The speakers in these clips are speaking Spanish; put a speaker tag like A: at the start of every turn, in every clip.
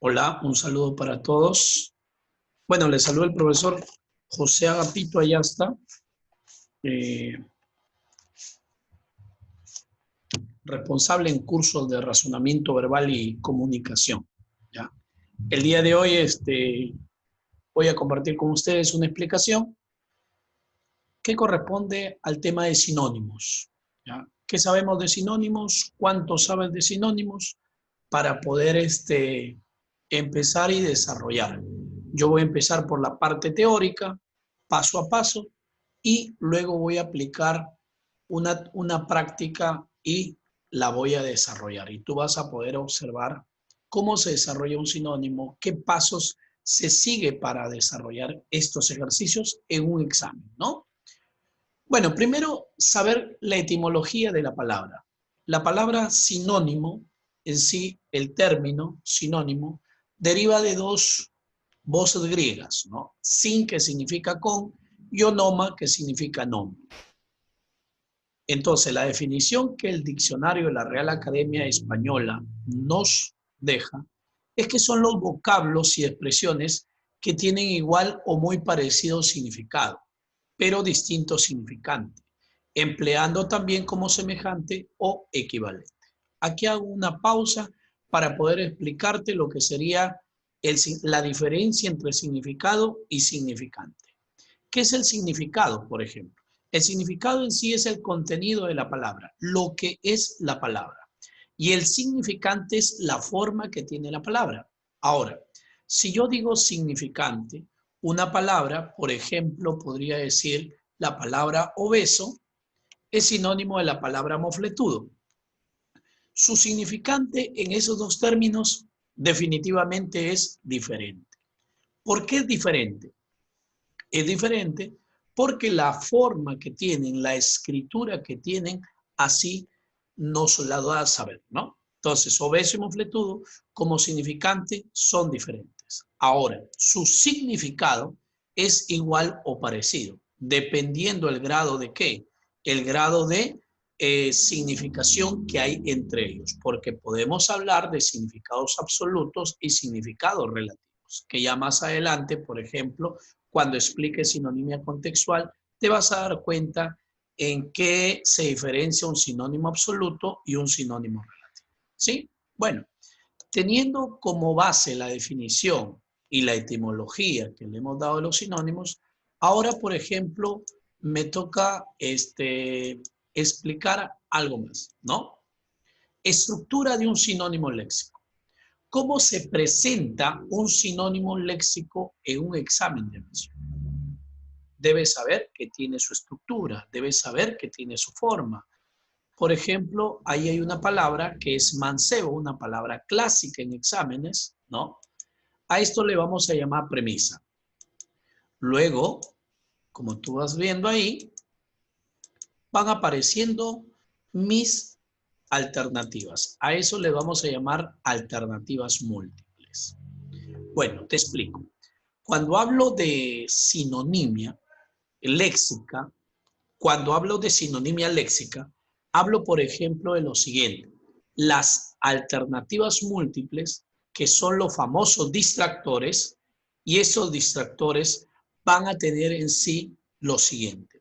A: Hola, un saludo para todos. Bueno, les saluda el profesor José Agapito Ayasta, eh, responsable en cursos de razonamiento verbal y comunicación. ¿Ya? El día de hoy voy a compartir con ustedes una explicación que corresponde al tema de sinónimos. ¿Ya? ¿Qué sabemos de sinónimos? ¿Cuánto sabes de sinónimos? Para poder empezar y desarrollar. Yo voy a empezar por la parte teórica, paso a paso, y luego voy a aplicar una práctica y la voy a desarrollar. Y tú vas a poder observar cómo se desarrolla un sinónimo, qué pasos se sigue para desarrollar estos ejercicios en un examen, ¿no? Bueno, primero saber la etimología de la palabra. La palabra sinónimo, en sí, el término sinónimo, deriva de dos voces griegas, ¿no? Sin, que significa con, y onoma, que significa nombre. Entonces, la definición que el diccionario de la Real Academia Española nos deja es que son los vocablos y expresiones que tienen igual o muy parecido significado, pero distinto significante, empleando también como semejante o equivalente. Aquí hago una pausa para poder explicarte lo que sería la diferencia entre significado y significante. ¿Qué es el significado, por ejemplo? El significado en sí es el contenido de la palabra, lo que es la palabra. Y el significante es la forma que tiene la palabra. Ahora, si yo digo significante, una palabra, por ejemplo, podría decir la palabra obeso, es sinónimo de la palabra mofletudo. Su significante en esos dos términos definitivamente es diferente. ¿Por qué es diferente? Es diferente porque la forma que tienen, la escritura que tienen, así nos la da a saber, ¿no? Entonces, obeso y mofletudo, como significante, son diferentes. Ahora, su significado es igual o parecido, dependiendo el grado de qué, el grado de significación que hay entre ellos, porque podemos hablar de significados absolutos y significados relativos, que ya más adelante, por ejemplo, cuando explique sinonimia contextual, te vas a dar cuenta en qué se diferencia un sinónimo absoluto y un sinónimo relativo. ¿Sí? Bueno, teniendo como base la definición y la etimología que le hemos dado a los sinónimos, ahora, por ejemplo, me toca explicar algo más, ¿no? Estructura de un sinónimo léxico. ¿Cómo se presenta un sinónimo léxico en un examen de admisión? Debes saber que tiene su estructura, debes saber que tiene su forma. Por ejemplo, ahí hay una palabra que es mancebo, una palabra clásica en exámenes, ¿no? A esto le vamos a llamar premisa. Luego, como tú vas viendo ahí, van apareciendo mis alternativas. A eso le vamos a llamar alternativas múltiples. Bueno, te explico. Cuando hablo de sinonimia léxica, cuando hablo de sinonimia léxica, hablo, por ejemplo, de lo siguiente. Las alternativas múltiples, que son los famosos distractores, y esos distractores van a tener en sí lo siguiente.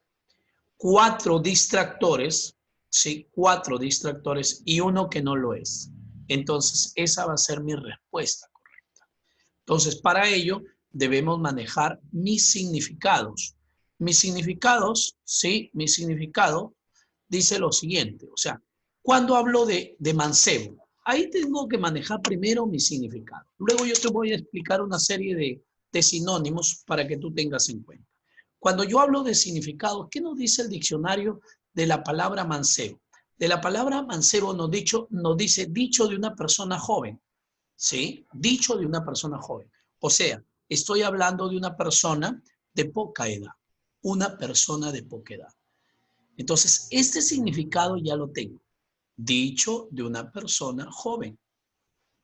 A: 4 distractores, ¿sí? 4 distractores y uno que no lo es. Entonces, esa va a ser mi respuesta correcta. Entonces, para ello, debemos manejar mis significados. Mis significados, sí, mi significado dice lo siguiente, o sea, cuando hablo de mancebo, ahí tengo que manejar primero mi significado. Luego yo te voy a explicar una serie de sinónimos para que tú tengas en cuenta. Cuando yo hablo de significado, ¿qué nos dice el diccionario de la palabra mancebo? De la palabra mancebo nos dice dicho de una persona joven, ¿sí? Dicho de una persona joven. O sea, estoy hablando de una persona de poca edad, una persona de poca edad. Entonces, este significado ya lo tengo. Dicho de una persona joven.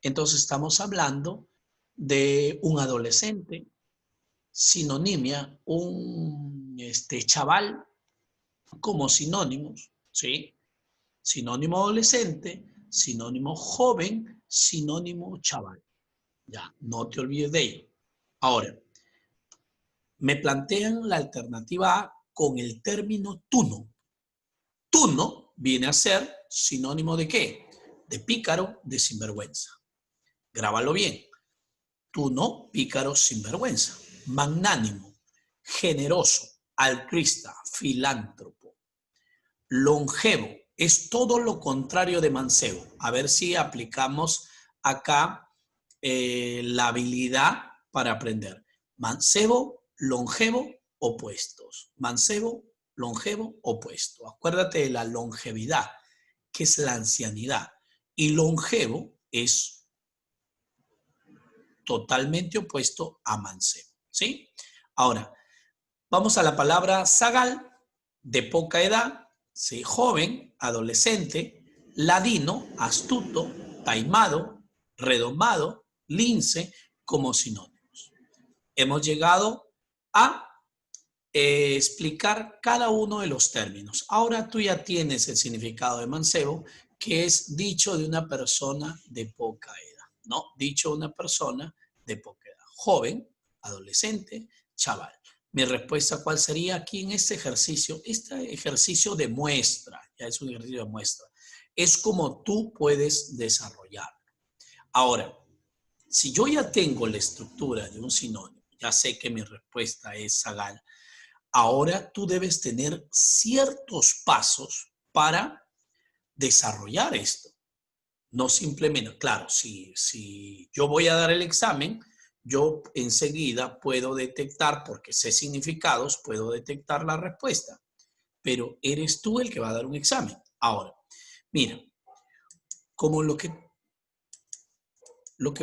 A: Entonces, estamos hablando de un adolescente, sinonimia, un chaval, como sinónimos, ¿sí? Sinónimo adolescente, sinónimo joven, sinónimo chaval. Ya, no te olvides de ello. Ahora, me plantean la alternativa A con el término tuno. Tuno viene a ser sinónimo de ¿qué? De pícaro, de sinvergüenza. Grábalo bien. Tuno, pícaro, sinvergüenza. Magnánimo, generoso, altruista, filántropo. Longevo es todo lo contrario de mancebo. A ver si aplicamos acá la habilidad para aprender. Mancebo, longevo, opuestos. Mancebo, longevo, opuesto. Acuérdate de la longevidad, que es la ancianidad. Y longevo es totalmente opuesto a mancebo. ¿Sí? Ahora, vamos a la palabra zagal, de poca edad, ¿sí? Joven, adolescente, ladino, astuto, taimado, redomado, lince, como sinónimos. Hemos llegado a explicar cada uno de los términos. Ahora tú ya tienes el significado de mancebo, que es dicho de una persona de poca edad, ¿no? Dicho de una persona de poca edad. Joven, adolescente, chaval. Mi respuesta, ¿cuál sería aquí en este ejercicio? Este ejercicio de muestra, ya es un ejercicio de muestra. Es como tú puedes desarrollar. Ahora, si yo ya tengo la estructura de un sinónimo, ya sé que mi respuesta es zagal, ahora tú debes tener ciertos pasos para desarrollar esto. No simplemente, claro, si yo voy a dar el examen, yo enseguida puedo detectar, porque sé significados, puedo detectar la respuesta. Pero eres tú el que va a dar un examen. Ahora, mira, como lo que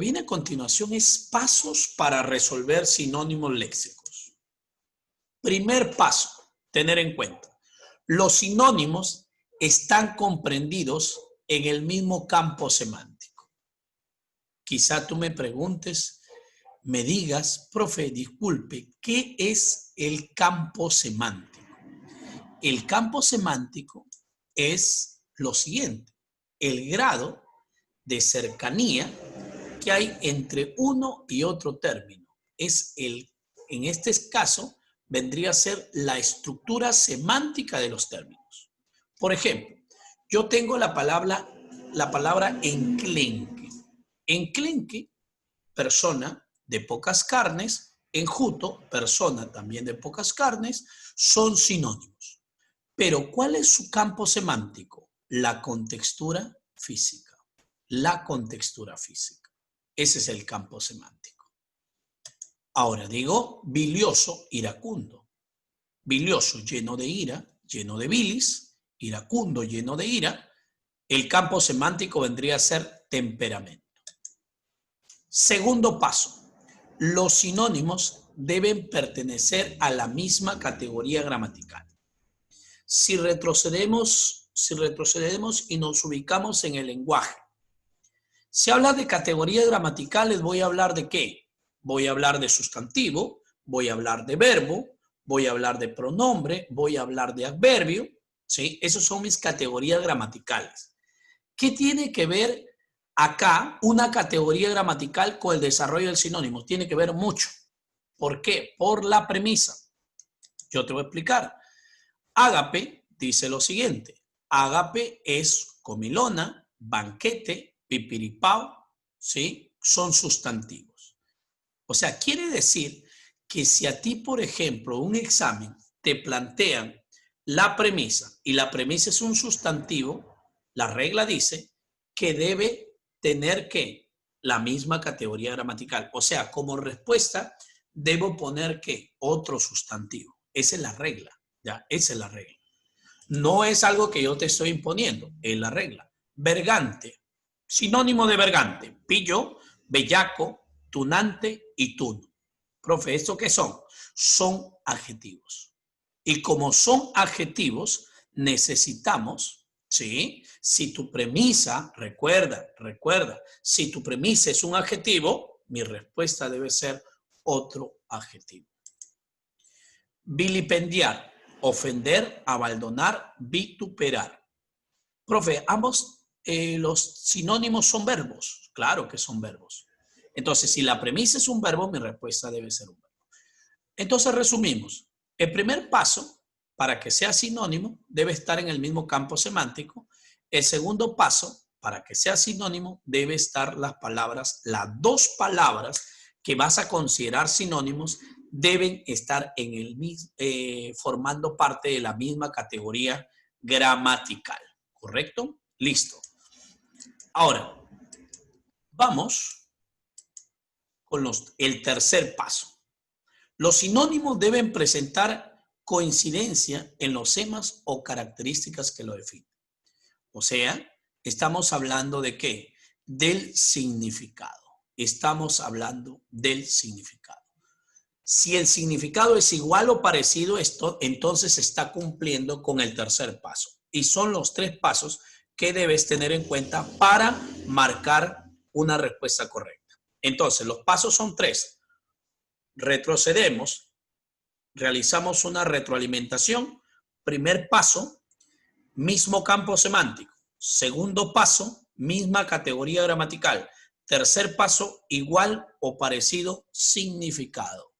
A: viene a continuación es pasos para resolver sinónimos léxicos. Primer paso, tener en cuenta. Los sinónimos están comprendidos en el mismo campo semántico. Quizá tú me preguntes, me digas, profe, disculpe, ¿qué es el campo semántico? El campo semántico es lo siguiente, el grado de cercanía que hay entre uno y otro término. En este caso, vendría a ser la estructura semántica de los términos. Por ejemplo, yo tengo la palabra enclenque. Enclenque, persona de pocas carnes, enjuto, persona también de pocas carnes, son sinónimos. Pero ¿cuál es su campo semántico? La contextura física. La contextura física. Ese es el campo semántico. Ahora digo bilioso, iracundo. Bilioso, lleno de ira, lleno de bilis. Iracundo, lleno de ira. El campo semántico vendría a ser temperamento. Segundo paso. Los sinónimos deben pertenecer a la misma categoría gramatical. Si retrocedemos y nos ubicamos en el lenguaje, si habla de categorías gramaticales, voy a hablar de ¿qué? Voy a hablar de sustantivo, voy a hablar de verbo, voy a hablar de pronombre, voy a hablar de adverbio, ¿sí? Esas son mis categorías gramaticales. ¿Qué tiene que ver acá una categoría gramatical con el desarrollo del sinónimo? Tiene que ver mucho. ¿Por qué? Por la premisa. Yo te voy a explicar. Ágape dice lo siguiente. Ágape es comilona, banquete, pipiripao, ¿sí? Son sustantivos. O sea, quiere decir que si a ti, por ejemplo, un examen te plantean la premisa y la premisa es un sustantivo, la regla dice que debe tener que la misma categoría gramatical. O sea, como respuesta debo poner que otro sustantivo. Esa es la regla, ¿ya? Esa es la regla. No es algo que yo te estoy imponiendo, es la regla. Vergante, sinónimo de vergante, pillo, bellaco, tunante y tuno. Profe, ¿esto qué son? Son adjetivos. Y como son adjetivos, necesitamos, ¿sí? Si tu premisa, recuerda, si tu premisa es un adjetivo, mi respuesta debe ser otro adjetivo. Vilipendiar, ofender, abandonar, vituperar. Profe, ambos los sinónimos son verbos. Claro que son verbos. Entonces, si la premisa es un verbo, mi respuesta debe ser un verbo. Entonces, resumimos. El primer paso, para que sea sinónimo, debe estar en el mismo campo semántico. El segundo paso, para que sea sinónimo, debe estar las dos palabras que vas a considerar sinónimos, deben estar en el mismo, formando parte de la misma categoría gramatical. ¿Correcto? Listo. Ahora, vamos con el tercer paso. Los sinónimos deben presentar coincidencia en los temas o características que lo definen. O sea, estamos hablando de ¿qué? Del significado. Estamos hablando del significado. Si el significado es igual o parecido, entonces está cumpliendo con el tercer paso. Y son los 3 pasos que debes tener en cuenta para marcar una respuesta correcta. Entonces, los pasos son 3. Retrocedemos, realizamos una retroalimentación. Primer paso, mismo campo semántico. Segundo paso, misma categoría gramatical. Tercer paso, igual o parecido significado.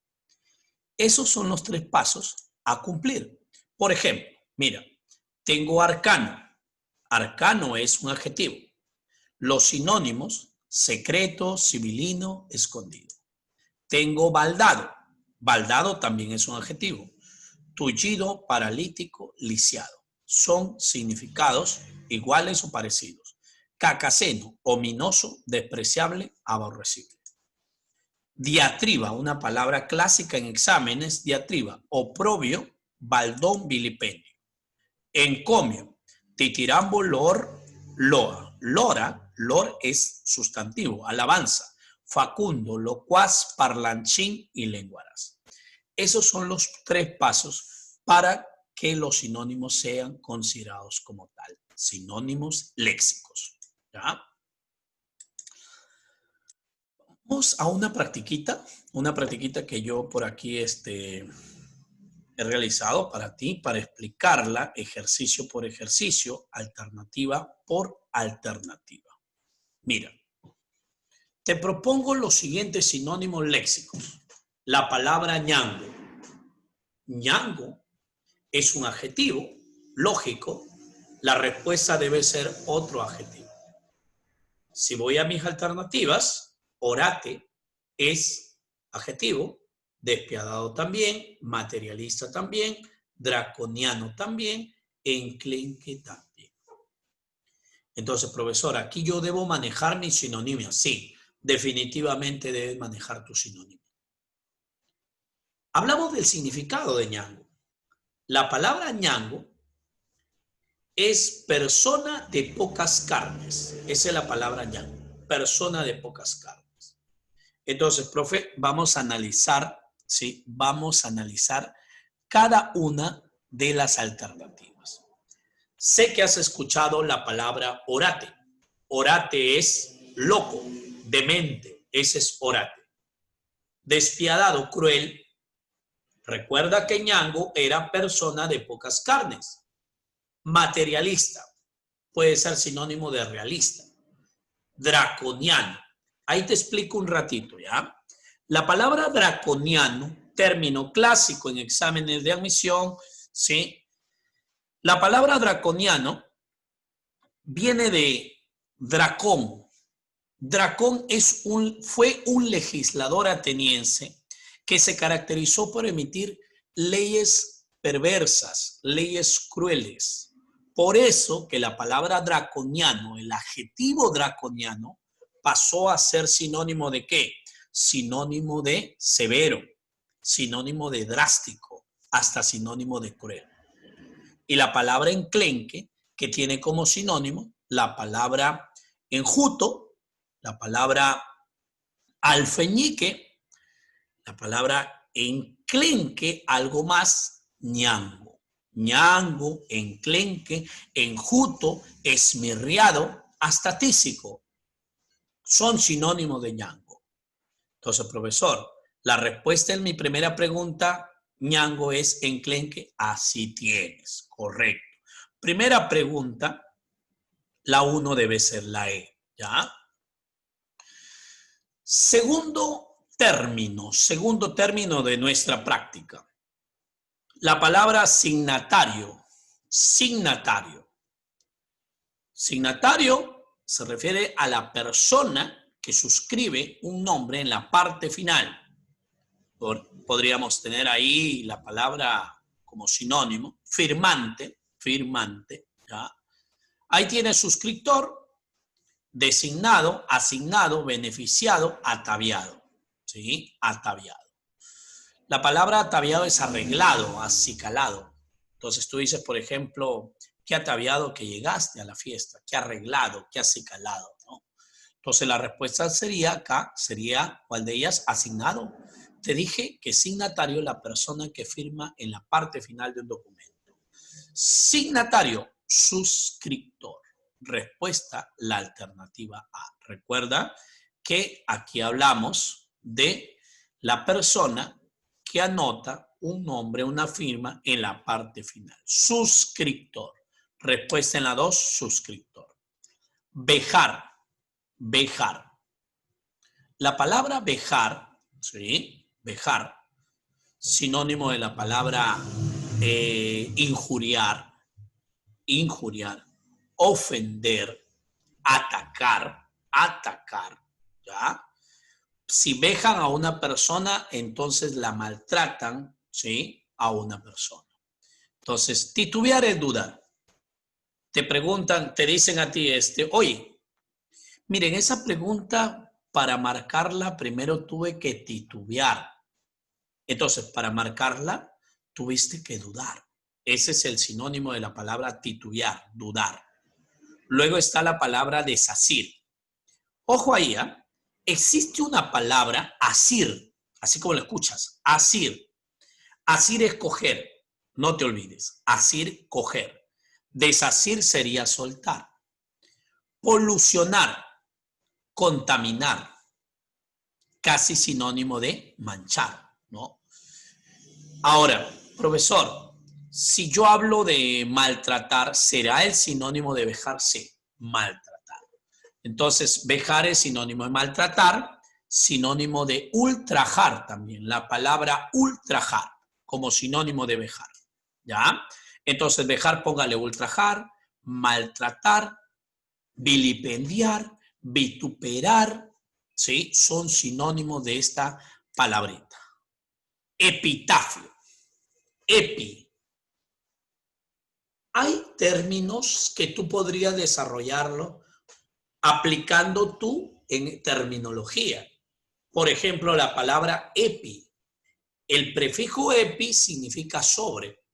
A: Esos son los 3 pasos a cumplir. Por ejemplo, mira, tengo arcano. Arcano es un adjetivo. Los sinónimos, secreto, sibilino, escondido. Tengo baldado. Baldado también es un adjetivo. Tullido, paralítico, lisiado. Son significados iguales o parecidos. Cacaceno, ominoso, despreciable, aborrecible. Diatriba, una palabra clásica en exámenes, diatriba, oprobio, baldón, vilipendio. Encomio, titirambo, lor, loa. Lora, lor es sustantivo, alabanza. Facundo, locuaz, parlanchín y lenguaraz. Esos son los 3 pasos para que los sinónimos sean considerados como tal. Sinónimos léxicos. ¿Ya? Vamos a una practiquita que yo por aquí he realizado para ti, para explicarla ejercicio por ejercicio, alternativa por alternativa. Mira, te propongo los siguientes sinónimos léxicos. La palabra ñango. Ñango es un adjetivo lógico. La respuesta debe ser otro adjetivo. Si voy a mis alternativas, orate es adjetivo, despiadado también, materialista también, draconiano también, enclenque también. Entonces, profesor, aquí yo debo manejar mis sinónimos. Sí, definitivamente debes manejar tu sinónimo. Hablamos del significado de ñango. La palabra ñango es persona de pocas carnes. Esa es la palabra ñango, persona de pocas carnes. Entonces, profe, vamos a analizar, ¿sí? Vamos a analizar cada una de las alternativas. Sé que has escuchado la palabra orate. Orate es loco, demente, ese es orate. Despiadado, cruel. Recuerda que ñango era persona de pocas carnes. Materialista, puede ser sinónimo de realista. Draconiano, ahí te explico un ratito, ¿ya? La palabra draconiano, término clásico en exámenes de admisión, ¿sí? La palabra draconiano viene de Dracón. Dracón fue un legislador ateniense que se caracterizó por emitir leyes perversas, leyes crueles. Por eso que la palabra draconiano, el adjetivo draconiano, pasó a ser sinónimo de ¿qué? Sinónimo de severo, sinónimo de drástico, hasta sinónimo de cruel. Y la palabra enclenque, que tiene como sinónimo la palabra enjuto, la palabra alfeñique, la palabra enclenque, algo más, ñango. Ñango, enclenque, enjuto, esmirriado, hasta tísico. Son sinónimos de ñango. Entonces, profesor, la respuesta en mi primera pregunta, ñango es enclenque, así tienes, correcto. Primera pregunta, la 1 debe ser la E, ¿ya? Segundo término de nuestra práctica. La palabra signatario. Signatario. Signatario se refiere a la persona que suscribe un nombre en la parte final. Podríamos tener ahí la palabra como sinónimo, firmante, ¿ya? Ahí tiene suscriptor, designado, asignado, beneficiado, ataviado, ¿sí? Ataviado. La palabra ataviado es arreglado, acicalado. Entonces tú dices, por ejemplo, qué ataviado que llegaste a la fiesta, qué arreglado, qué acicalado, ¿no? Entonces la respuesta sería ¿cuál de ellas? Asignado. Te dije que signatario es la persona que firma en la parte final de un documento. Signatario, suscriptor. Respuesta, la alternativa A. Recuerda que aquí hablamos de la persona que anota un nombre, una firma en la parte final. Suscriptor. Respuesta en la 2, suscriptor. Vejar. Vejar. La palabra vejar, ¿sí? Vejar, sinónimo de la palabra injuriar, ofender, atacar, ¿ya? Si vejan a una persona, entonces la maltratan, ¿sí? A una persona. Entonces, titubear es dudar. Te preguntan, te dicen a ti, oye, miren, esa pregunta para marcarla primero tuve que titubear. Entonces, para marcarla, tuviste que dudar. Ese es el sinónimo de la palabra titubear, dudar. Luego está la palabra desasir. Ojo ahí, ¿eh? Existe una palabra, asir, así como lo escuchas, asir. Asir es coger, no te olvides. Asir, coger. Desasir sería soltar. Polucionar, contaminar. Casi sinónimo de manchar, ¿no? Ahora, profesor, si yo hablo de maltratar, ¿será el sinónimo de vejar? Sí, maltratar. Entonces, vejar es sinónimo de maltratar, sinónimo de ultrajar también. La palabra ultrajar como sinónimo de vejar, ¿ya? Entonces, vejar, póngale ultrajar, maltratar, vilipendiar, vituperar, ¿sí? Son sinónimos de esta palabrita. Epitafio. Epi. Hay términos que tú podrías desarrollarlo aplicando tú en terminología. Por ejemplo, la palabra epi. El prefijo epi significa sobre.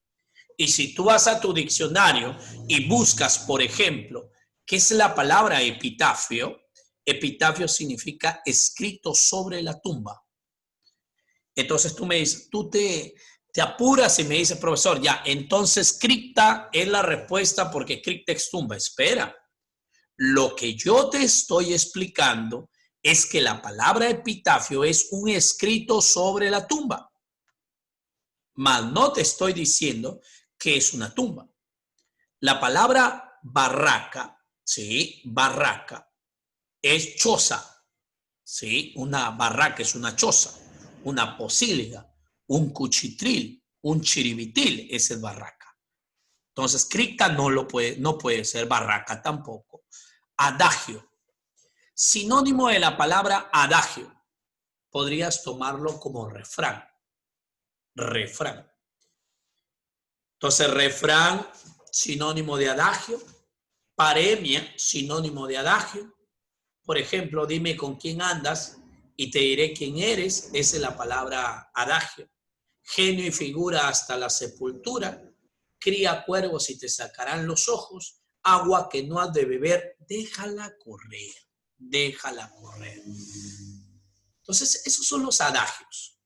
A: Y si tú vas a tu diccionario y buscas, por ejemplo, ¿qué es la palabra epitafio? Epitafio significa escrito sobre la tumba. Entonces tú me dices, tú te apuras y me dices, profesor, ya, entonces cripta es la respuesta porque cripta es tumba. Espera, lo que yo te estoy explicando es que la palabra epitafio es un escrito sobre la tumba. Mas no te estoy diciendo que es una tumba. La palabra barraca, ¿sí? Barraca es choza, ¿sí? Una barraca es una choza, una pocilga, un cuchitril, un chiribitil, ese es barraca. Entonces, cripta no puede ser barraca tampoco. Adagio. Sinónimo de la palabra adagio. Podrías tomarlo como refrán. Refrán. Entonces, refrán, sinónimo de adagio. Paremia, sinónimo de adagio. Por ejemplo, dime con quién andas y te diré quién eres. Esa es la palabra adagio. Genio y figura hasta la sepultura. Cría cuervos y te sacarán los ojos. Agua que no has de beber, déjala correr. Déjala correr. Entonces, esos son los adagios.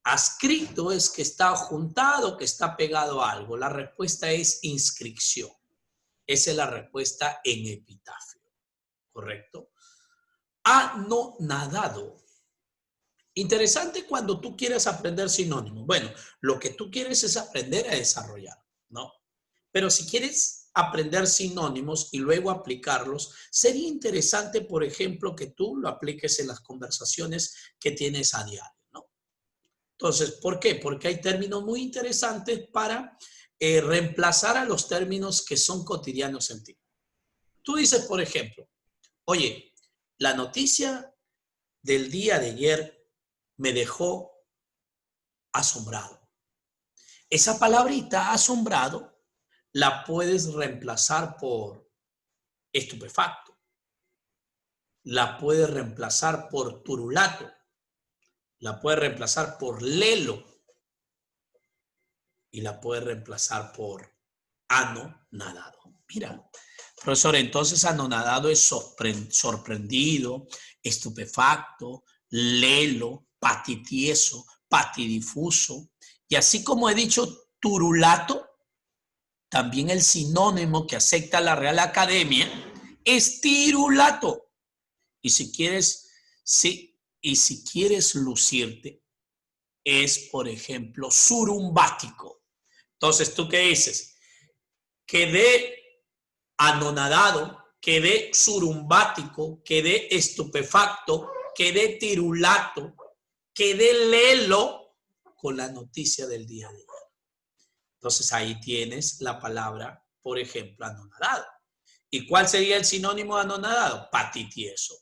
A: Adscrito es que está juntado, que está pegado a algo. La respuesta es inscripción. Esa es la respuesta en epitafio. ¿Correcto? Anonadado. Interesante cuando tú quieres aprender sinónimos. Bueno, lo que tú quieres es aprender a desarrollar, ¿no? Pero si quieres aprender sinónimos y luego aplicarlos, sería interesante, por ejemplo, que tú lo apliques en las conversaciones que tienes a diario, ¿no? Entonces, ¿por qué? Porque hay términos muy interesantes para reemplazar a los términos que son cotidianos en ti. Tú dices, por ejemplo, oye, la noticia del día de ayer me dejó asombrado. Esa palabrita asombrado la puedes reemplazar por estupefacto, la puedes reemplazar por turulato, la puedes reemplazar por lelo y la puedes reemplazar por anonadado. Mira, profesor, entonces anonadado es sorprendido, estupefacto, lelo, patitieso, patidifuso. Y así como he dicho turulato, también el sinónimo que acepta la Real Academia es tirulato. Y si quieres, sí, y si quieres lucirte, es, por ejemplo, surumbático. Entonces, ¿tú qué dices? Quedé anonadado, quedé surumbático, quedé estupefacto, quedé tirulato, quedé lelo con la noticia del día de hoy. Entonces ahí tienes la palabra, por ejemplo, anonadado. ¿Y cuál sería el sinónimo de anonadado? Patitieso,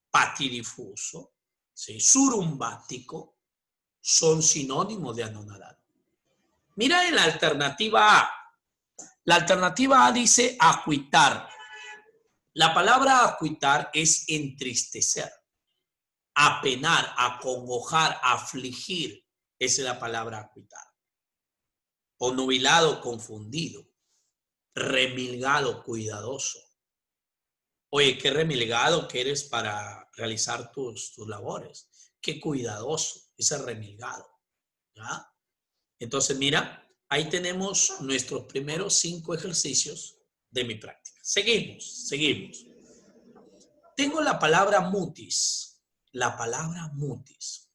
A: patidifuso, ¿sí? Surumbático, son sinónimos de anonadado. Mira en la alternativa A. La alternativa A dice acuitar. La palabra acuitar es entristecer, apenar, acongojar, afligir. Esa es la palabra acuitar. O nubilado, confundido. Remilgado, cuidadoso. Oye, qué remilgado que eres para realizar tus labores. Qué cuidadoso, ese remilgado. ¿Ya? Entonces, mira, ahí tenemos nuestros primeros 5 ejercicios de mi práctica. Seguimos. Tengo la palabra mutis. La palabra mutis.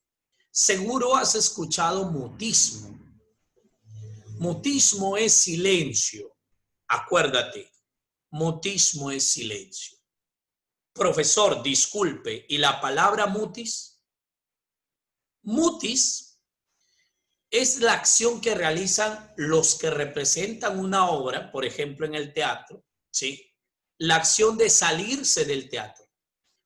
A: Seguro has escuchado mutismo. Mutismo es silencio. Acuérdate, mutismo es silencio. Profesor, disculpe, ¿y la palabra mutis? Mutis es la acción que realizan los que representan una obra, por ejemplo en el teatro, ¿sí? La acción de salirse del teatro.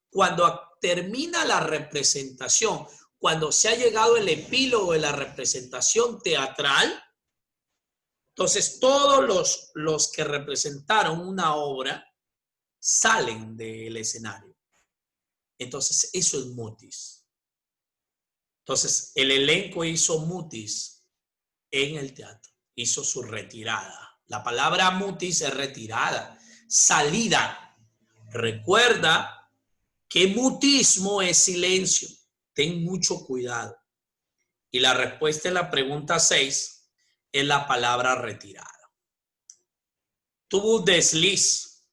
A: Cuando termina la representación, cuando se ha llegado el epílogo de la representación teatral, entonces todos los que representaron una obra salen del escenario. Entonces eso es mutis. Entonces el elenco hizo mutis en el teatro, hizo su retirada. La palabra mutis es retirada, salida. Recuerda que mutismo es silencio. Ten mucho cuidado. Y la respuesta en la pregunta 6 es la palabra retirada. Tuvo un desliz,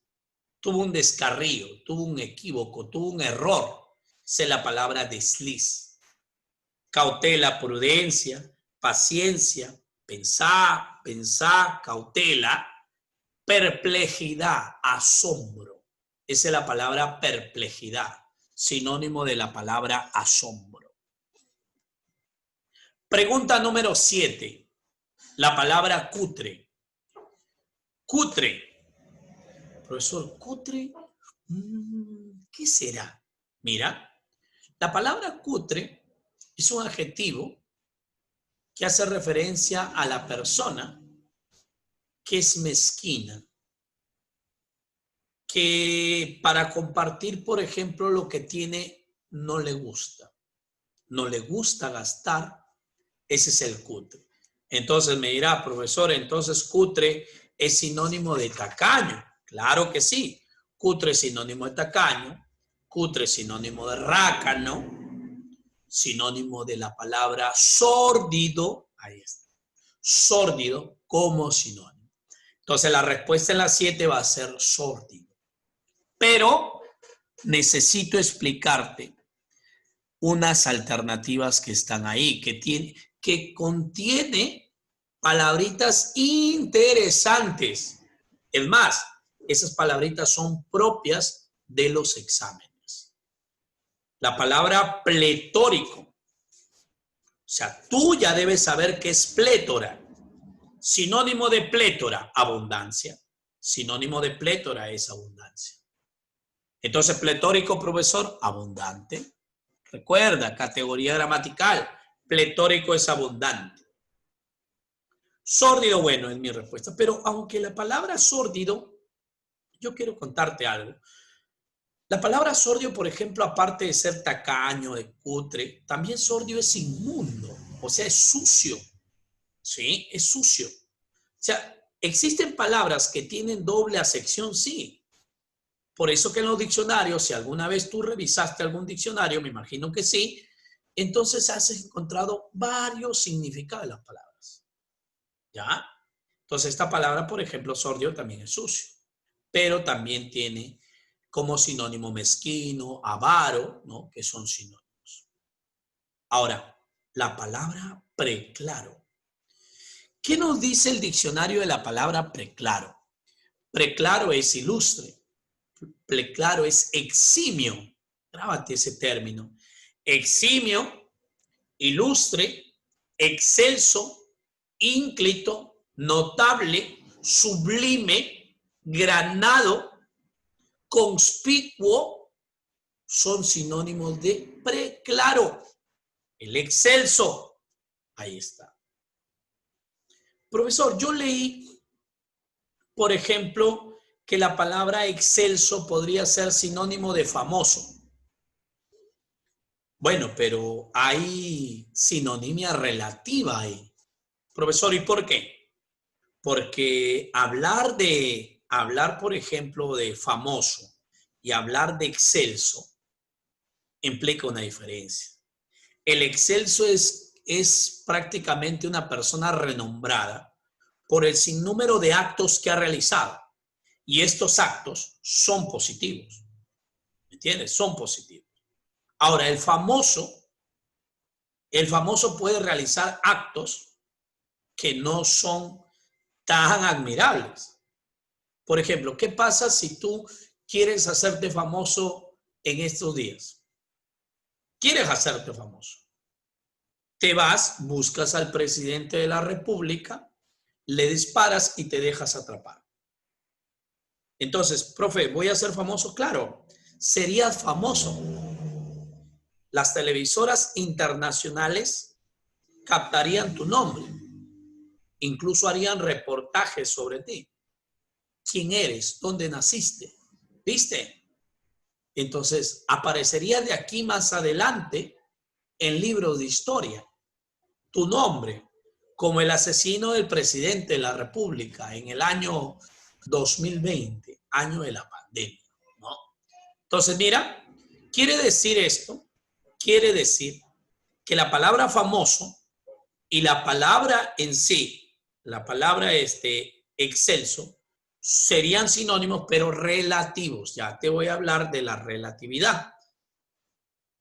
A: tuvo un descarrío, tuvo un equívoco, tuvo un error. Esa es la palabra desliz. Cautela, prudencia, paciencia, pensar, cautela, perplejidad, asombro. Esa es la palabra perplejidad, sinónimo de la palabra asombro. Pregunta número 7. La palabra cutre. Cutre. Profesor, cutre, ¿qué será? Mira, la palabra cutre es un adjetivo que hace referencia a la persona que es mezquina, que para compartir, por ejemplo, lo que tiene no le gusta. No le gusta gastar, ese es el cutre. Entonces me dirá, profesor, entonces cutre es sinónimo de tacaño. Claro que sí. Cutre es sinónimo de tacaño. Cutre es sinónimo de rácano. Sinónimo de la palabra sórdido. Ahí está. Sórdido como sinónimo. Entonces la respuesta en la 7 va a ser sórdido. Pero necesito explicarte unas alternativas que están ahí, que contiene palabritas interesantes. Es más, esas palabritas son propias de los exámenes. La palabra pletórico. O sea, tú ya debes saber qué es plétora. Sinónimo de plétora, abundancia. Sinónimo de plétora es abundancia. Entonces, pletórico, profesor, abundante. Recuerda, categoría gramatical. Pletórico es abundante. Sórdido, bueno, es mi respuesta. Pero aunque la palabra sórdido, yo quiero contarte algo. La palabra sordio, por ejemplo, aparte de ser tacaño, de cutre, también sordio es inmundo, o sea, es sucio, ¿sí? Es sucio. O sea, existen palabras que tienen doble acepción, sí. Por eso que en los diccionarios, si alguna vez tú revisaste algún diccionario, me imagino que sí, entonces has encontrado varios significados de las palabras, ¿ya? Entonces esta palabra, por ejemplo, sordio también es sucio, pero también tiene como sinónimo mezquino, avaro, ¿no? Que son sinónimos. Ahora, la palabra preclaro. ¿Qué nos dice el diccionario de la palabra preclaro? Preclaro es ilustre, preclaro es eximio. Grábate ese término. Eximio, ilustre, excelso, ínclito, notable, sublime, granado, conspicuo, son sinónimos de preclaro. El excelso, ahí está. Profesor, yo leí, por ejemplo, que la palabra excelso podría ser sinónimo de famoso. Bueno, pero hay sinonimia relativa ahí. Profesor, ¿y por qué? Porque hablar, por ejemplo, de famoso y hablar de excelso implica una diferencia. El excelso es prácticamente una persona renombrada por el sinnúmero de actos que ha realizado. Y estos actos son positivos. ¿Me entiendes? Son positivos. Ahora, el famoso puede realizar actos que no son tan admirables. Por ejemplo, ¿qué pasa si tú quieres hacerte famoso en estos días? ¿Quieres hacerte famoso? Te vas, buscas al presidente de la República, le disparas y te dejas atrapar. Entonces, profe, ¿voy a ser famoso? Claro, serías famoso. Las televisoras internacionales captarían tu nombre, incluso harían reportajes sobre ti. ¿Quién eres? ¿Dónde naciste? ¿Viste? Entonces, aparecería de aquí más adelante en libros de historia tu nombre como el asesino del presidente de la República en el año 2020, año de la pandemia, ¿no? Entonces, mira, quiere decir esto, quiere decir que la palabra famoso y la palabra en sí, la palabra excelso, serían sinónimos, pero relativos. Ya te voy a hablar de la relatividad.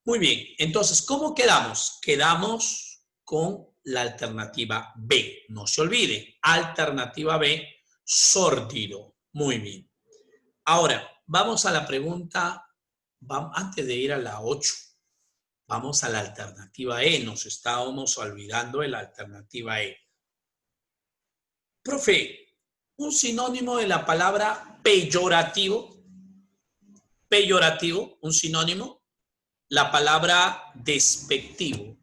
A: Muy bien, entonces, ¿cómo quedamos? Quedamos con la alternativa B. No se olvide, alternativa B, sórdido. Muy bien. Ahora, vamos a la pregunta, antes de ir a la 8, vamos a la alternativa E. Nos estábamos olvidando de la alternativa E. Profe, un sinónimo de la palabra peyorativo, un sinónimo, la palabra despectivo.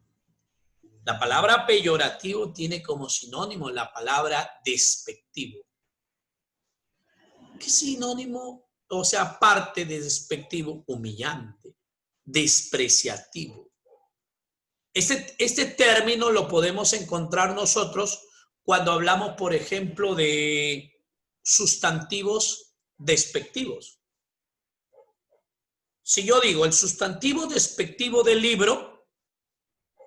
A: La palabra peyorativo tiene como sinónimo la palabra despectivo. ¿Qué sinónimo? O sea, parte de despectivo, humillante, despreciativo. Este término lo podemos encontrar nosotros cuando hablamos, por ejemplo, de sustantivos despectivos. Si yo digo el sustantivo despectivo del libro,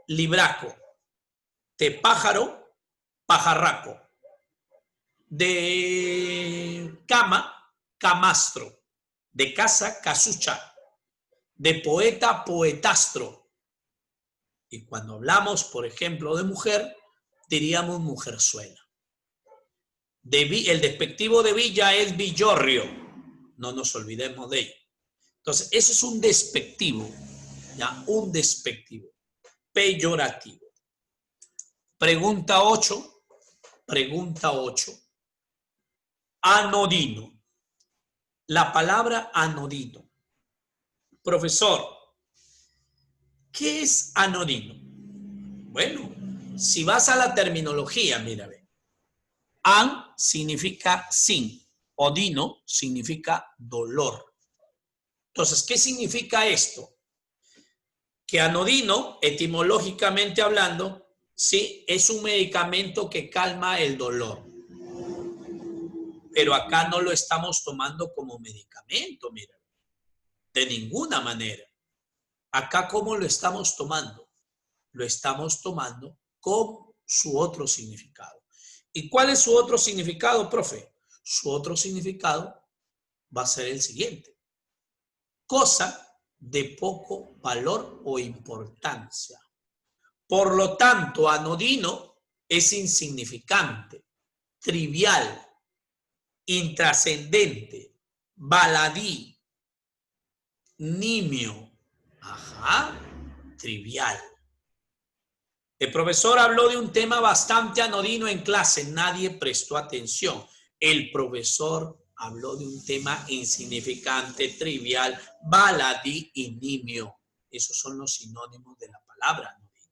A: libraco, de pájaro, pajarraco, de cama, camastro, de casa, casucha, de poeta, poetastro. Y cuando hablamos, por ejemplo, de mujer, diríamos mujerzuela. El despectivo de Villa es villorrio. No nos olvidemos de ello. Entonces, eso es un despectivo, ¿ya? Un despectivo, peyorativo. Pregunta 8. Pregunta 8. Anodino. La palabra anodino. Profesor, ¿qué es anodino? Bueno, si vas a la terminología, mírame. An significa sin, odino significa dolor. Entonces, ¿qué significa esto? Que anodino, etimológicamente hablando, sí, es un medicamento que calma el dolor. Pero acá no lo estamos tomando como medicamento, mira. De ninguna manera. Acá, ¿cómo lo estamos tomando? Lo estamos tomando con su otro significado. ¿Y cuál es su otro significado, profe? Su otro significado va a ser el siguiente. Cosa de poco valor o importancia. Por lo tanto, anodino es insignificante, trivial, intrascendente, baladí, nimio. Ajá, trivial. El profesor habló de un tema bastante anodino en clase, nadie prestó atención. El profesor habló de un tema insignificante, trivial, baladí y nimio. Esos son los sinónimos de la palabra anodino.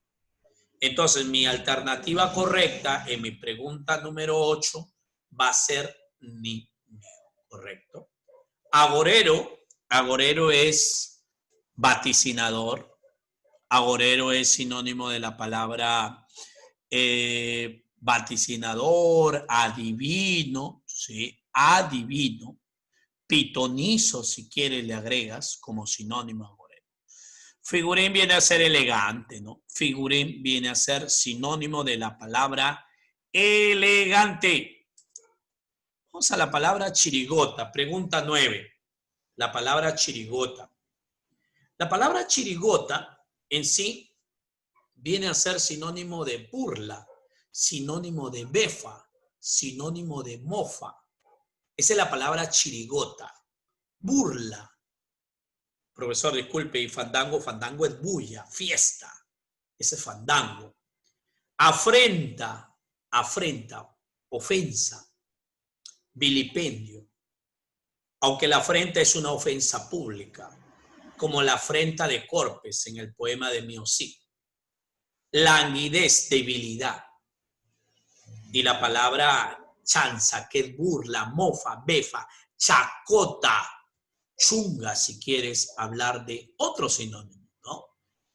A: Entonces, mi alternativa correcta en mi pregunta número 8 va a ser nimio, ¿correcto? Agorero, agorero es vaticinador. Agorero es sinónimo de la palabra vaticinador, adivino, ¿sí? Adivino. Pitonizo, si quieres, le agregas como sinónimo agorero. Figurín viene a ser elegante, ¿no? Figurín viene a ser sinónimo de la palabra elegante. Vamos a la palabra chirigota. Pregunta 9. La palabra chirigota. La palabra chirigota en sí viene a ser sinónimo de burla, sinónimo de befa, sinónimo de mofa. Esa es la palabra chirigota. Burla. Profesor, disculpe, y fandango, fandango es bulla, fiesta. Ese es fandango. Afrenta, afrenta, ofensa, vilipendio. Aunque la afrenta es una ofensa pública, como la afrenta de Corpes en el poema de Miocid. Languidez, debilidad. Y la palabra chanza, que es burla, mofa, befa, chacota, chunga, si quieres hablar de otro sinónimo, ¿no?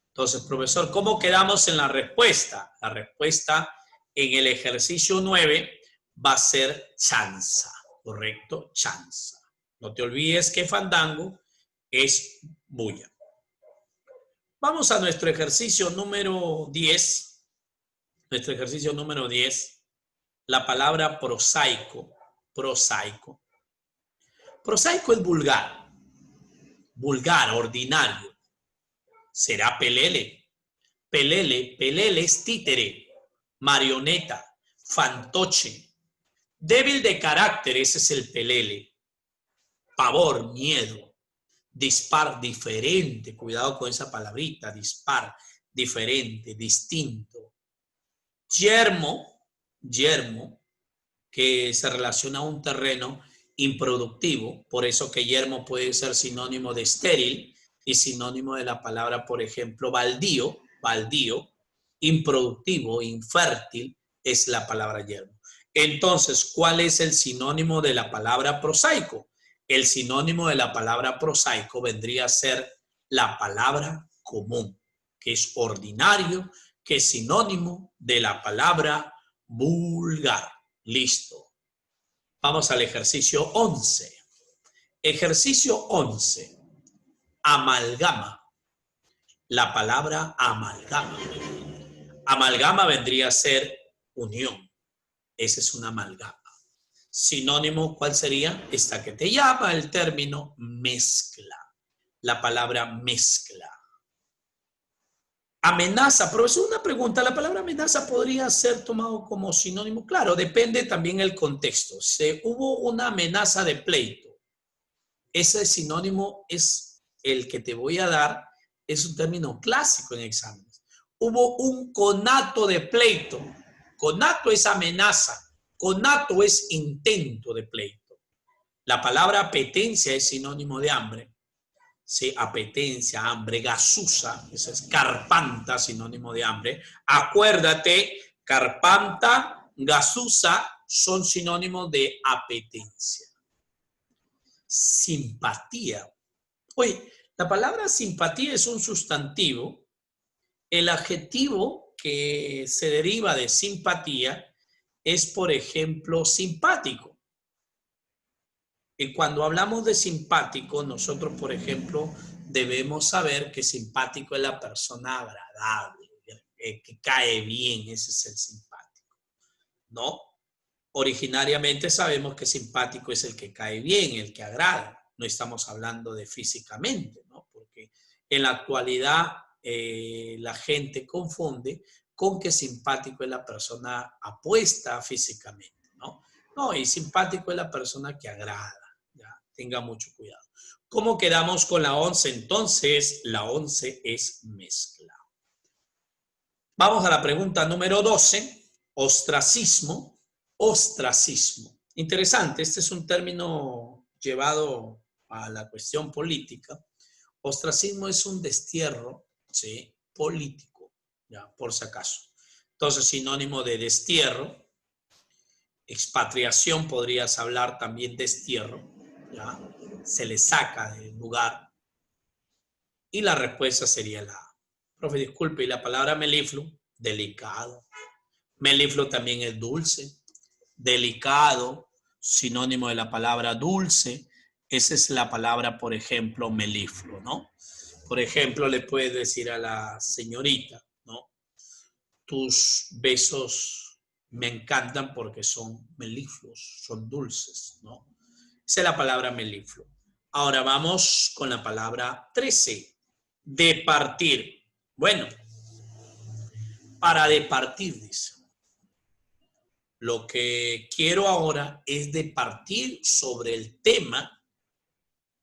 A: Entonces, profesor, ¿cómo quedamos en la respuesta? La respuesta en el ejercicio 9 va a ser chanza, ¿correcto? Chanza. No te olvides que fandango es bulla. Vamos a nuestro ejercicio número 10. Nuestro ejercicio número 10. La palabra prosaico. Prosaico. Prosaico es vulgar. Vulgar, ordinario. Será pelele. Pelele, pelele es títere, marioneta, fantoche. Débil de carácter, ese es el pelele. Pavor, miedo. Dispar, diferente, cuidado con esa palabrita, dispar, diferente, distinto. Yermo, yermo, que se relaciona a un terreno improductivo, por eso que yermo puede ser sinónimo de estéril y sinónimo de la palabra, por ejemplo, baldío, baldío, improductivo, infértil, es la palabra yermo. Entonces, ¿cuál es el sinónimo de la palabra prosaico? El sinónimo de la palabra prosaico vendría a ser la palabra común, que es ordinario, que es sinónimo de la palabra vulgar. Listo. Vamos al ejercicio 11. Ejercicio 11. Amalgama. La palabra amalgama. Amalgama vendría a ser unión. Esa es una amalgama. Sinónimo, ¿cuál sería? Esta que te llama el término mezcla. La palabra mezcla. Amenaza, profesor, una pregunta. ¿La palabra amenaza podría ser tomado como sinónimo? Claro, depende también el contexto. Si hubo una amenaza de pleito, ese sinónimo es el que te voy a dar, es un término clásico en exámenes. Hubo un conato de pleito. Conato es amenaza. Conato es intento de pleito. La palabra apetencia es sinónimo de hambre. Sí, apetencia, hambre, gasusa, esa es carpanta, sinónimo de hambre. Acuérdate, carpanta, gasusa son sinónimos de apetencia. Simpatía. Oye, la palabra simpatía es un sustantivo. El adjetivo que se deriva de simpatía es, por ejemplo, simpático. Y cuando hablamos de simpático, nosotros, por ejemplo, debemos saber que simpático es la persona agradable, que cae bien, ese es el simpático, ¿no? Originariamente sabemos que simpático es el que cae bien, el que agrada. No estamos hablando de físicamente, ¿no? Porque en la actualidad la gente confunde con que simpático es la persona apuesta físicamente, ¿no? No, y simpático es la persona que agrada. Tenga mucho cuidado. ¿Cómo quedamos con la 11? Entonces, la 11 es mezcla. Vamos a la pregunta número 12. Ostracismo. Ostracismo. Interesante, este es un término llevado a la cuestión política. Ostracismo es un destierro, ¿sí?, político, ya, por si acaso. Entonces, sinónimo de destierro. Expatriación, podrías hablar también destierro. ¿Ya? Se le saca del lugar. Y la respuesta sería la A. Profe, disculpe, y la palabra melifluo, delicado. Melifluo también es dulce. Delicado, sinónimo de la palabra dulce. Esa es la palabra, por ejemplo, melifluo, ¿no? Por ejemplo, le puedes decir a la señorita, ¿no? Tus besos me encantan porque son melifluos, son dulces, ¿no? Esa es la palabra melifluo. Ahora vamos con la palabra 13. Departir. Bueno, para departir, dice. Lo que quiero ahora es departir sobre el tema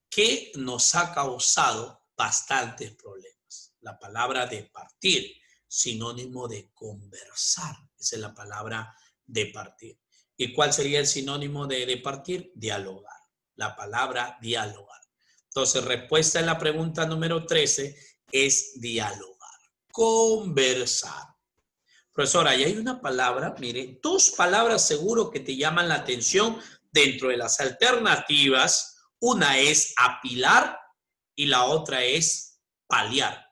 A: que nos ha causado bastantes problemas. La palabra departir, sinónimo de conversar. Esa es la palabra departir. ¿Y cuál sería el sinónimo de departir? Dialogar. La palabra dialogar. Entonces, respuesta en la pregunta número 13 es dialogar, conversar. Profesora, ahí hay una palabra, mire, dos palabras seguro que te llaman la atención dentro de las alternativas. Una es apilar y la otra es paliar.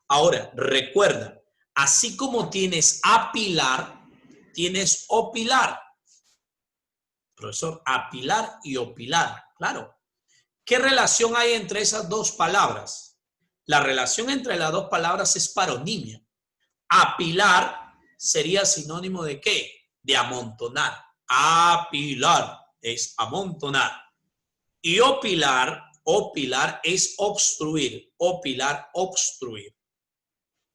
A: Ahora, recuerda, así como tienes apilar, tienes opilar. Profesor, apilar y opilar, claro. ¿Qué relación hay entre esas dos palabras? La relación entre las dos palabras es paronimia. Apilar sería sinónimo de ¿qué? De amontonar. Apilar es amontonar. Y opilar, opilar es obstruir. Opilar, obstruir.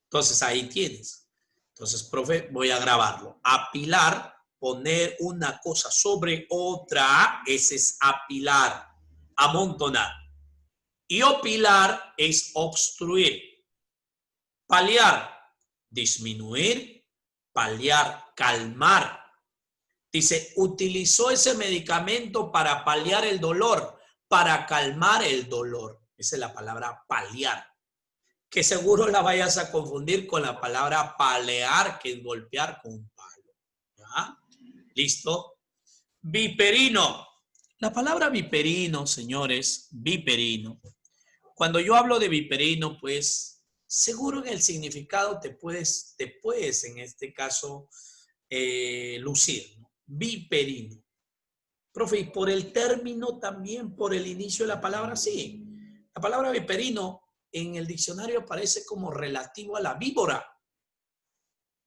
A: Entonces ahí tienes. Entonces, profe, voy a grabarlo. Apilar, poner una cosa sobre otra, ese es apilar. Amontonar. Y opilar es obstruir. Paliar, disminuir. Paliar, calmar. Dice, utilizó ese medicamento para paliar el dolor, para calmar el dolor. Esa es la palabra paliar. Que seguro la vayas a confundir con la palabra palear, que es golpear con un palo. ¿Ya? ¿Listo? Viperino. La palabra viperino, señores, viperino. Cuando yo hablo de viperino, pues seguro en el significado te puedes en este caso, lucir, ¿no? Viperino. Profe, y por el término también, por el inicio de la palabra, sí. La palabra viperino en el diccionario aparece como relativo a la víbora.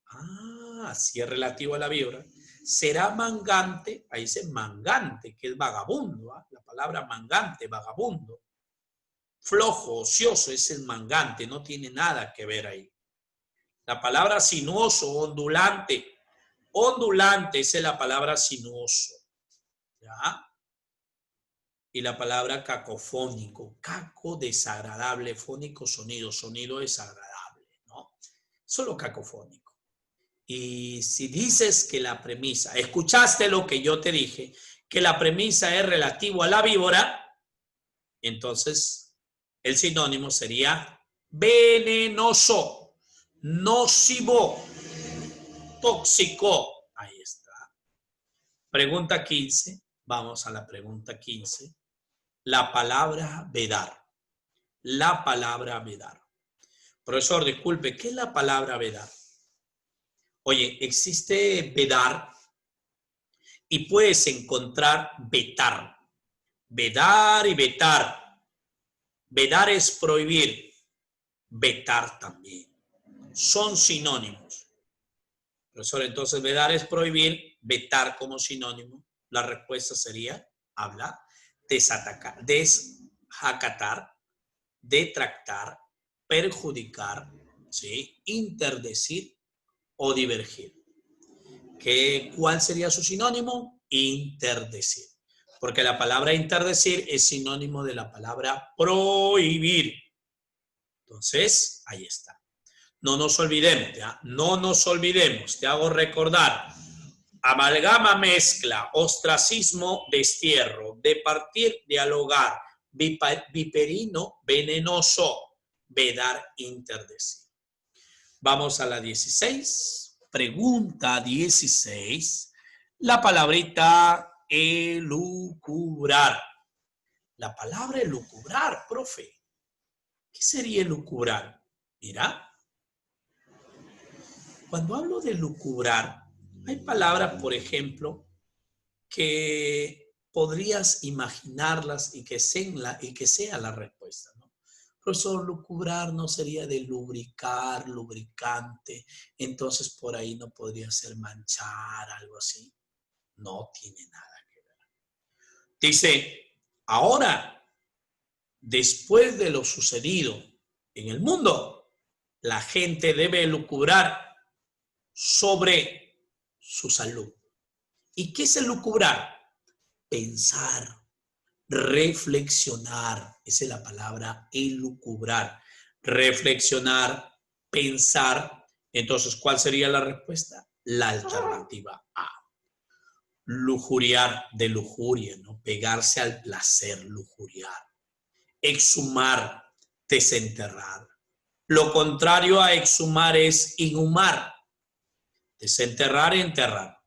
A: Ah, sí es relativo a la víbora. Será mangante, ahí dice mangante, que es vagabundo, ¿eh? La palabra mangante, vagabundo. Flojo, ocioso, es el mangante, no tiene nada que ver ahí. La palabra sinuoso, ondulante. Ondulante, esa es la palabra sinuoso. ¿Ya? Y la palabra cacofónico. Caco, desagradable. Fónico, sonido. Sonido desagradable, ¿no? Solo cacofónico. Y si dices que la premisa, escuchaste lo que yo te dije, que la premisa es relativo a la víbora, entonces el sinónimo sería venenoso, nocivo, tóxico. Ahí está. Pregunta 15. Vamos a la pregunta 15. La palabra vedar. La palabra vedar. Profesor, disculpe, ¿qué es la palabra vedar? Oye, existe vedar y puedes encontrar vetar. Vedar y vetar. Vedar es prohibir. Vetar también. Son sinónimos. Profesor, entonces vedar es prohibir, vetar como sinónimo. La respuesta sería hablar, desacatar, detractar, perjudicar, ¿sí? Interdecir o divergir. ¿Cuál sería su sinónimo? Interdecir. Porque la palabra interdecir es sinónimo de la palabra prohibir. Entonces, ahí está. No nos olvidemos, ¿ya? No nos olvidemos. Te hago recordar. Amalgama, mezcla, ostracismo, destierro, departir, dialogar, viperino, venenoso, vedar, interdecir. Vamos a la 16. Pregunta 16. La palabrita elucubrar. La palabra elucubrar, profe. ¿Qué sería elucubrar? Mira. Cuando hablo de elucubrar, hay palabras, por ejemplo, que podrías imaginarlas y que sea la respuesta, ¿no? Profesor, lucubrar no sería de lubricar, lubricante, entonces por ahí no podría ser manchar, algo así. No tiene nada que ver. Dice, ahora, después de lo sucedido en el mundo, la gente debe lucubrar sobre su salud. ¿Y qué es elucubrar? Pensar, reflexionar. Esa es la palabra elucubrar. Reflexionar, pensar. Entonces, ¿cuál sería la respuesta? La alternativa A. Lujuriar, de lujuria, ¿no? Pegarse al placer, lujuriar. Exhumar, desenterrar. Lo contrario a exhumar es inhumar. Desenterrar y enterrar.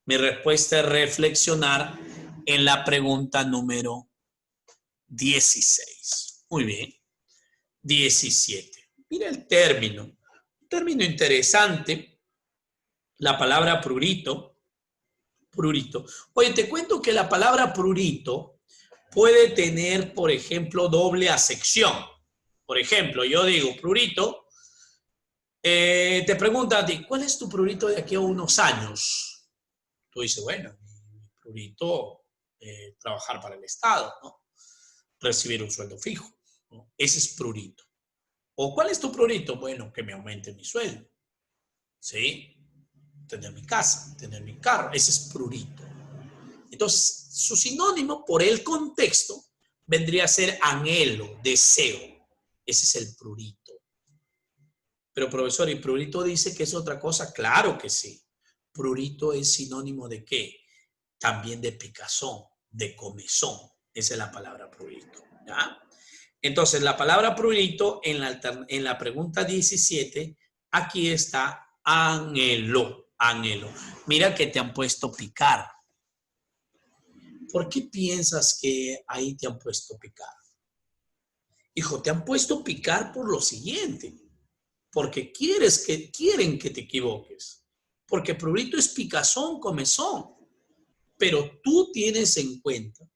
A: Mi respuesta es reflexionar en la pregunta número 16. Muy bien. 17. Mira el término. Un término interesante. La palabra prurito. Prurito. Oye, te cuento que la palabra prurito puede tener, por ejemplo, doble acepción. Por ejemplo, yo digo prurito. Te pregunta a ti, ¿cuál es tu prurito de aquí a unos años? Tú dices, bueno, mi prurito, trabajar para el Estado, ¿no? Recibir un sueldo fijo, ¿no? Ese es prurito. ¿O cuál es tu prurito? Bueno, que me aumente mi sueldo, ¿sí? Tener mi casa, tener mi carro, ese es prurito. Entonces, su sinónimo por el contexto vendría a ser anhelo, deseo. Ese es el prurito. Pero profesor, ¿y prurito dice que es otra cosa? Claro que sí. Prurito es sinónimo de ¿qué? También de picazón, de comezón. Esa es la palabra prurito, ¿ya? Entonces, la palabra prurito en la pregunta 17, aquí está anhelo, anhelo. Mira que te han puesto picar. ¿Por qué piensas que ahí te han puesto picar? Hijo, te han puesto picar por lo siguiente. Porque quieren que te equivoques. Porque prurito es picazón, comezón. Pero tú tienes en cuenta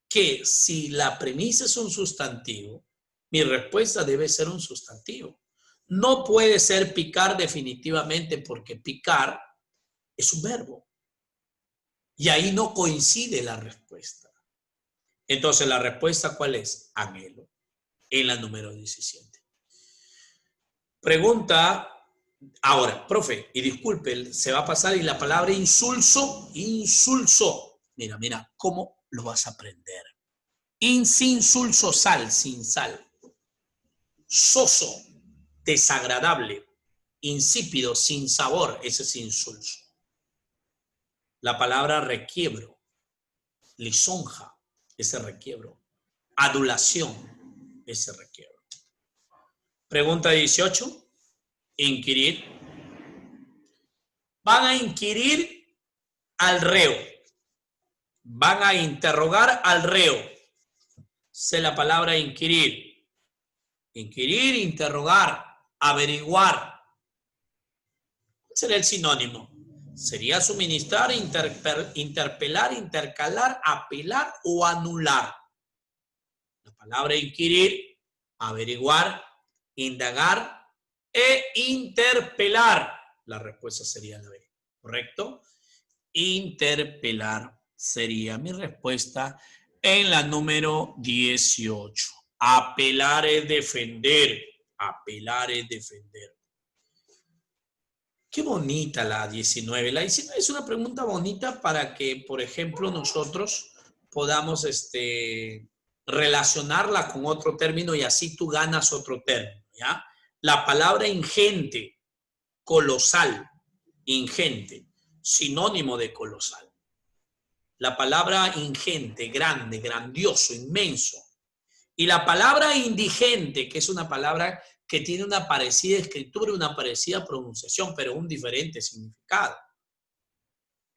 A: que si la premisa es un sustantivo, mi respuesta debe ser un sustantivo. No puede ser picar definitivamente porque picar es un verbo. Y ahí no coincide la respuesta. Entonces, ¿la respuesta cuál es? Anhelo, en la número 17. Pregunta Ahora, profe, y disculpe, se va a pasar y la palabra insulso, insulso. Mira, mira, ¿cómo lo vas a aprender? Insulso, sal, sin sal. Soso, desagradable. Insípido, sin sabor, ese es insulso. La palabra requiebro, lisonja, ese requiebro. Adulación, ese requiebro. Pregunta 18. Inquirir. Van a inquirir al reo. Van a interrogar al reo. Sé la palabra inquirir. Inquirir, interrogar, averiguar. ¿Cuál sería el sinónimo? Sería suministrar, interpelar, intercalar, apelar o anular. La palabra inquirir, averiguar, indagar e interpelar. La respuesta sería la B, ¿correcto? Interpelar sería mi respuesta en la número 18. Apelar es defender. Apelar es defender. Qué bonita la 19. La 19 es una pregunta bonita para que, por ejemplo, nosotros podamos relacionarla con otro término y así tú ganas otro término, ¿ya? La palabra ingente, colosal, ingente, sinónimo de colosal. La palabra ingente, grande, grandioso, inmenso. Y la palabra indigente, que es una palabra que tiene una parecida escritura, una parecida pronunciación, pero un diferente significado.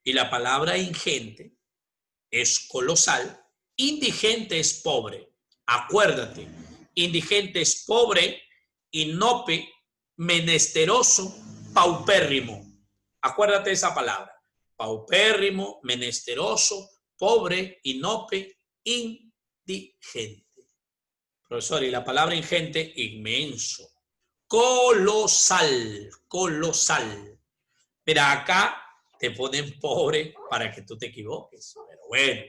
A: Y la palabra ingente es colosal, indigente es pobre. Acuérdate, indigente es pobre, inope, menesteroso, paupérrimo. Acuérdate de esa palabra. Paupérrimo, menesteroso, pobre, inope, indigente. Profesor, y la palabra ingente, inmenso. Colosal, colosal. Mira, acá te ponen pobre para que tú te equivoques. Pero bueno,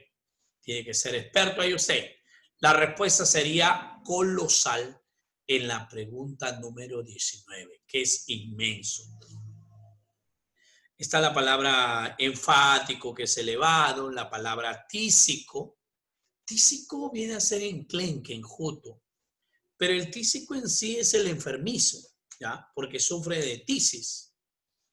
A: tiene que ser experto ahí usted. La respuesta sería colosal en la pregunta número 19, que es inmenso. Está la palabra enfático, que es elevado, la palabra tísico. Tísico viene a ser enclenque, enjuto. Pero el tísico en sí es el enfermizo, ¿ya? Porque sufre de tisis.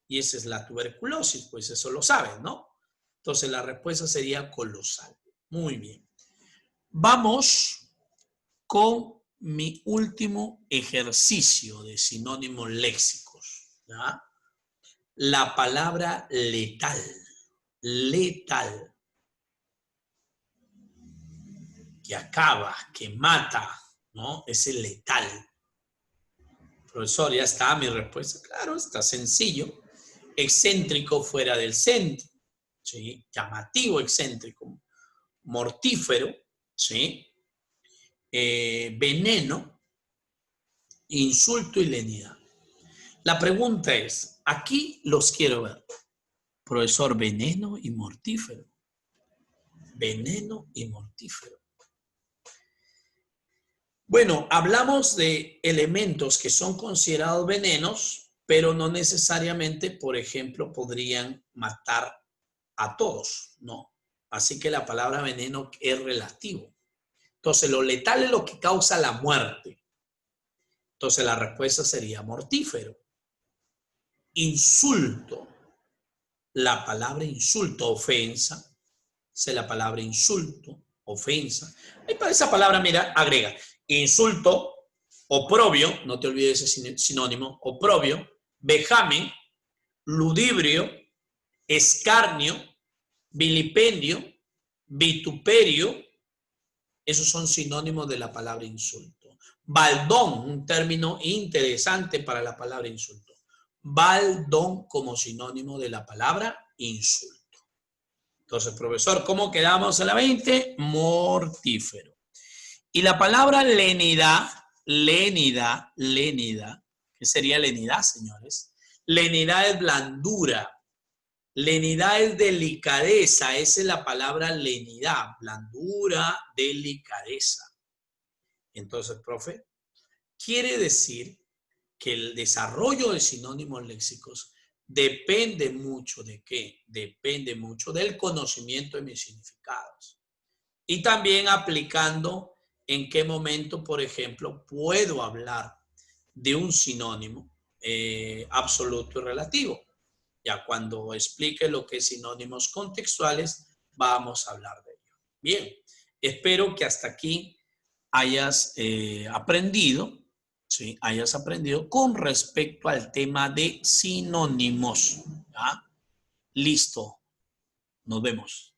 A: Y esa es la tuberculosis, pues eso lo saben, ¿no? Entonces la respuesta sería colosal. Muy bien. Vamos con mi último ejercicio de sinónimos léxicos, ¿ya? La palabra letal. Letal. Que acaba, que mata, ¿no? Es el letal. Profesor, ya está mi respuesta. Claro, está sencillo. Excéntrico, fuera del centro. ¿Sí? Llamativo, excéntrico. Mortífero. ¿Sí? Veneno, insulto y lenidad. La pregunta es, aquí los quiero ver. Profesor, veneno y mortífero. Veneno y mortífero. Bueno, hablamos de elementos que son considerados venenos, pero no necesariamente, por ejemplo, podrían matar a todos, no. Así que la palabra veneno es relativo. Entonces, lo letal es lo que causa la muerte. Entonces, la respuesta sería mortífero. Insulto. La palabra insulto, ofensa. Es la palabra insulto, ofensa. Ahí para esa palabra, mira, agrega insulto, oprobio, no te olvides ese sinónimo, oprobio, vejamen, ludibrio, escarnio, vilipendio, vituperio. Esos son sinónimos de la palabra insulto. Baldón, un término interesante para la palabra insulto. Baldón como sinónimo de la palabra insulto. Entonces, profesor, ¿cómo quedamos en la 20? Mortífero. Y la palabra lenidad, ¿qué sería lenidad, señores? Lenidad es blandura. Lenidad es delicadeza, esa es la palabra lenidad, blandura, delicadeza. Entonces, profe, quiere decir que el desarrollo de sinónimos léxicos depende mucho de qué, depende mucho del conocimiento de mis significados. Y también aplicando en qué momento, por ejemplo, puedo hablar de un sinónimo absoluto y relativo. Ya cuando explique lo que es sinónimos contextuales, vamos a hablar de ello. Bien, espero que hasta aquí hayas aprendido, ¿sí? Hayas aprendido con respecto al tema de sinónimos. ¿Ya? Listo. Nos vemos.